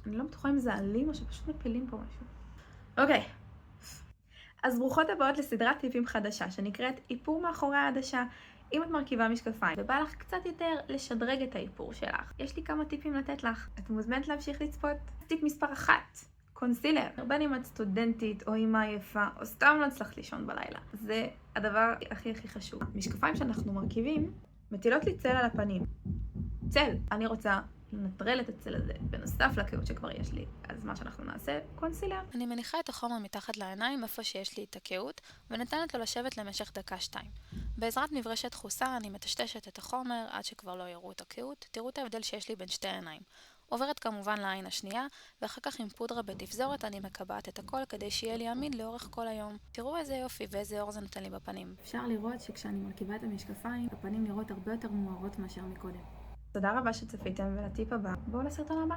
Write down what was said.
אני לא בטוחה אם זה אלים או שפשוט מפילים פה משהו. אוקיי. אז ברוכות הבאות לסדרת טיפים חדשה, שנקראת איפור מאחורי העדשה. אם את מרכיבה משקפיים ובא לך קצת יותר לשדרג את האיפור שלך, יש לי כמה טיפים לתת לך. את מוזמנת להמשיך לצפות. טיפ מספר 1, קונסילר. בין אם את סטודנטית או אימא עייפה, או סתם לא הצלחת לישון בלילה. זה הדבר הכי חשוב. משקפיים שאנחנו מרכיבים מטילות לי צל על הפנים. צל. אני רוצה לנטרל את הצל הזה, בנוסף לקהות שכבר יש לי. אז מה שאנחנו נעשה, קונסילר. אני מניחה את החומר מתחת לעיניים איפה שיש לי את הקהות, ונותנת לו לשבת למשך דקה-שתיים. בעזרת מברשת דחוסה אני מטשטשת את החומר עד שכבר לא יראו את הקהות. תראו את ההבדל שיש לי בין שתי העיניים. עוברת כמובן לעין השנייה, ואחר כך עם פודרה בתפזורת אני מקבעת את הכל כדי שיהיה לי עמיד לאורך כל היום. תראו איזה יופי ואיזה אור זה נותן לי בפנים. אפשר לראות שכשאני מרכיבה את המשקפיים, הפנים נראות הרבה יותר מוארות מאשר מקודם. תודה רבה שצפיתם, ולטיפ הבא, בואו לסרטון הבא.